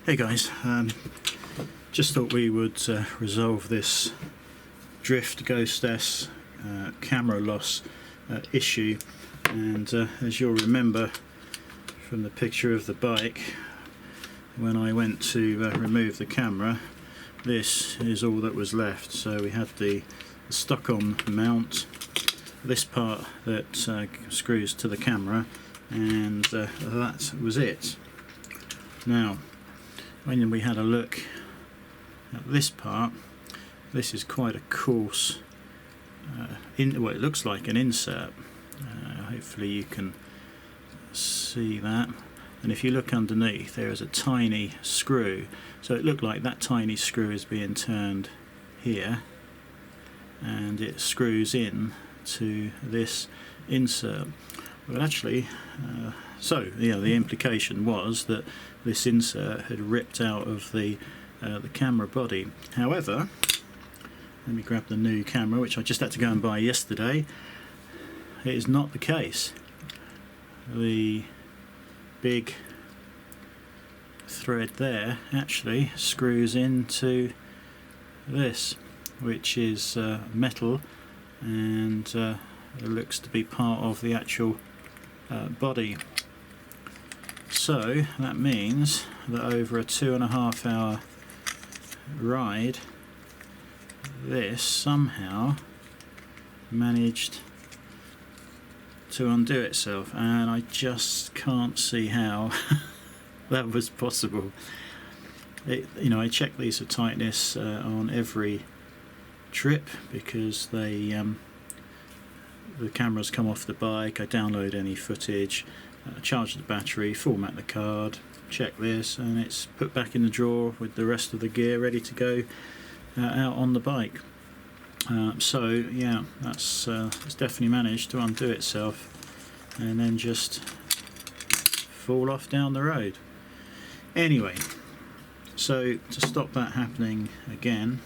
Hey guys, just thought we would resolve this drift Ghost S camera loss issue, and as you'll remember from the picture of the bike, when I went to remove the camera, this is all that was left. So we had the stuck-on mount, this part that screws to the camera, and that was it. Now, when we had a look at this part, this is quite a coarse, well, it looks like an insert. Hopefully you can see that. And if you look underneath, there is a tiny screw. So it looked like that tiny screw is being turned here, and it screws in to this insert. But actually, the implication was that this insert had ripped out of the camera body. However, let me grab the new camera, which I just had to go and buy yesterday. It is not the case. The big thread there actually screws into this, which is metal, and it looks to be part of the actual body. So that means that over a 2.5 hour ride, this somehow managed to undo itself, and I just can't see how that was possible. I check these for tightness on every trip, because the cameras come off the bike. I download any footage, charge the battery, format the card, check this, and it's put back in the drawer with the rest of the gear ready to go out on the bike. So yeah, it's definitely managed to undo itself and then just fall off down the road. Anyway, so to stop that happening again,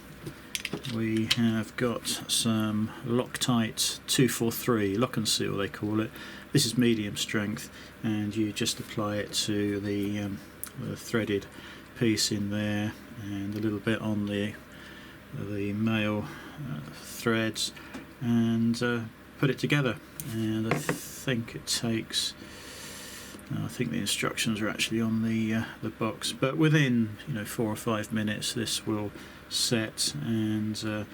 we have got some Loctite 243, lock and seal they call it. This is medium strength, and you just apply it to the threaded piece in there, and a little bit on the male threads, and put it together. And I think it takes, I think the instructions are actually on the box, but within 4 or 5 minutes this will set, and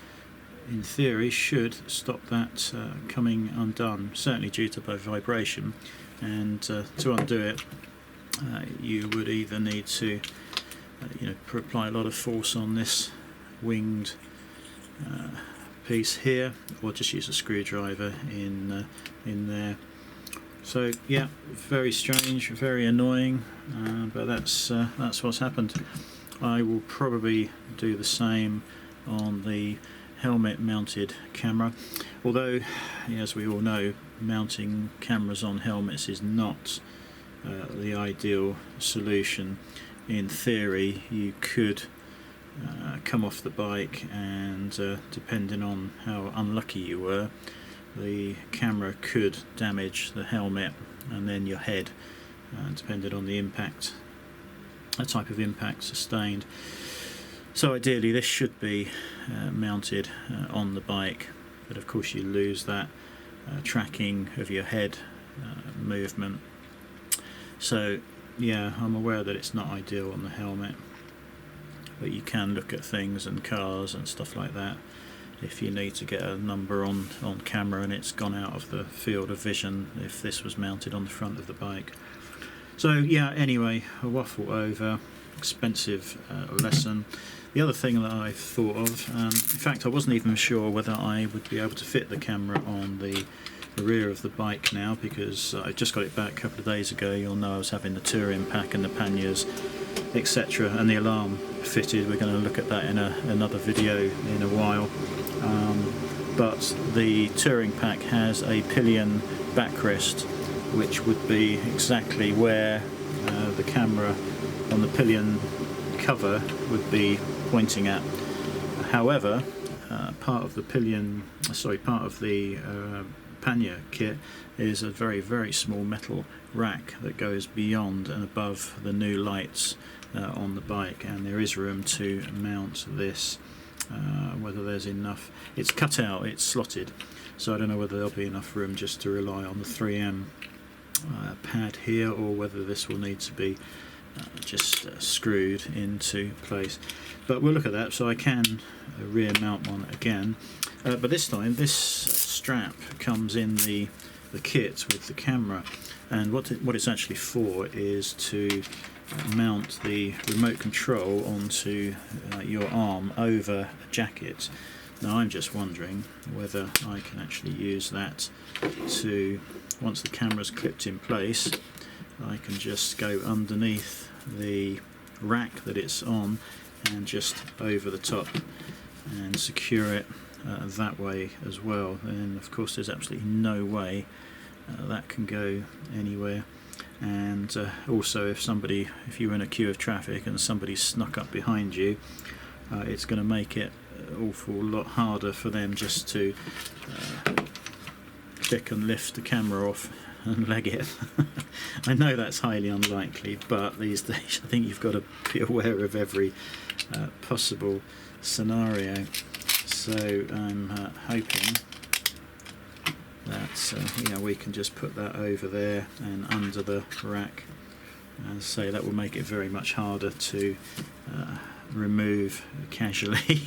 in theory should stop that coming undone, certainly due to the vibration. And to undo it, you would either need to apply a lot of force on this winged piece here, or just use a screwdriver in there. So yeah, very strange, very annoying, but that's what's happened. I will probably do the same on the helmet mounted camera, although as we all know, mounting cameras on helmets is not the ideal solution. In theory, you could come off the bike, and depending on how unlucky you were, the camera could damage the helmet and then your head, depending on the impact, the type of impact sustained. So ideally this should be mounted on the bike, but of course you lose that tracking of your head movement. So yeah, I'm aware that it's not ideal on the helmet, but you can look at things and cars and stuff like that if you need to get a number on camera and it's gone out of the field of vision, if this was mounted on the front of the bike. So yeah, anyway, a waffle over, expensive lesson. The other thing that I thought of, in fact I wasn't even sure whether I would be able to fit the camera on the rear of the bike now, because I just got it back a couple of days ago. You'll know I was having the touring pack and the panniers, etc., and the alarm fitted. We're going to look at that in another video in a while. But the touring pack has a pillion backrest, which would be exactly where the camera on the pillion cover would be pointing at. However, part of the pannier kit is a very small metal rack that goes beyond and above the new lights on the bike, and there is room to mount this. Whether there's enough, it's cut out, it's slotted, so I don't know whether there'll be enough room just to rely on the 3M pad here, or whether this will need to be just screwed into place. But we'll look at that. So I can rear mount one again, but this time this strap comes in the kit with the camera, and what it's actually for is to mount the remote control onto your arm over a jacket. Now I'm just wondering whether I can actually use that to, once the camera's clipped in place, I can just go underneath the rack that it's on and just over the top and secure it that way as well. And of course there's absolutely no way that can go anywhere. And also if you're in a queue of traffic and somebody snuck up behind you, it's going to make it an awful lot harder for them just to click and lift the camera off and leg it. I know that's highly unlikely, but these days I think you've got to be aware of every possible scenario. So I'm hoping that we can just put that over there and under the rack, and say that will make it very much harder to remove casually.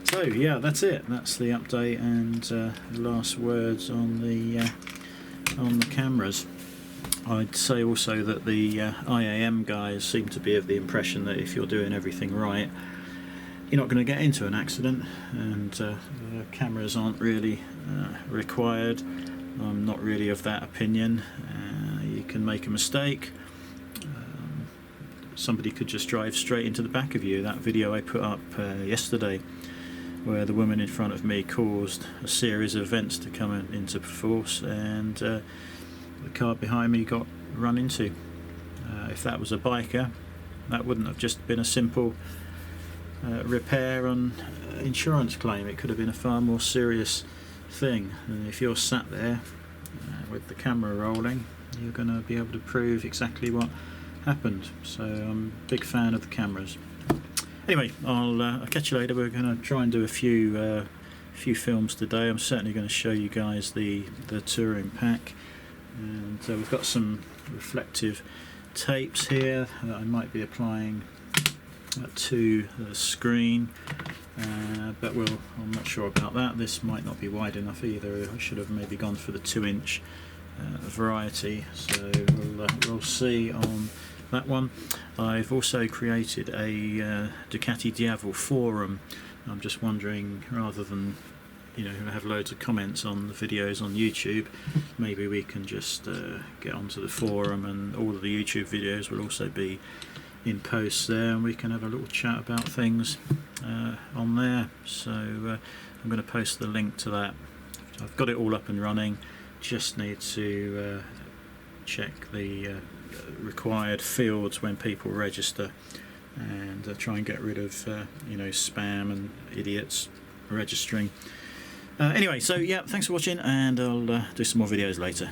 So yeah, that's it. That's the update and last words on the cameras. I'd say also that the IAM guys seem to be of the impression that if you're doing everything right, you're not going to get into an accident, and the cameras aren't really required. I'm not really of that opinion. You can make a mistake. Somebody could just drive straight into the back of you. That video I put up yesterday, where the woman in front of me caused a series of events to come into force, and the car behind me got run into. If that was a biker, that wouldn't have just been a simple repair on insurance claim. It could have been a far more serious thing, and if you're sat there with the camera rolling, you're going to be able to prove exactly what happened. So I'm a big fan of the cameras. Anyway, I'll catch you later. We're going to try and do a few films today. I'm certainly going to show you guys the touring pack, and we've got some reflective tapes here that I might be applying to the screen, but I'm not sure about that. This might not be wide enough either. I should have maybe gone for the 2-inch variety, so we'll see on that one. I've also created a Ducati Diavel forum. I'm just wondering, rather than have loads of comments on the videos on YouTube, maybe we can just get onto the forum, and all of the YouTube videos will also be in posts there, and we can have a little chat about things on there. So I'm going to post the link to that. I've got it all up and running, just need to check the required fields when people register, and try and get rid of spam and idiots registering. Anyway, so yeah, thanks for watching, and I'll do some more videos later.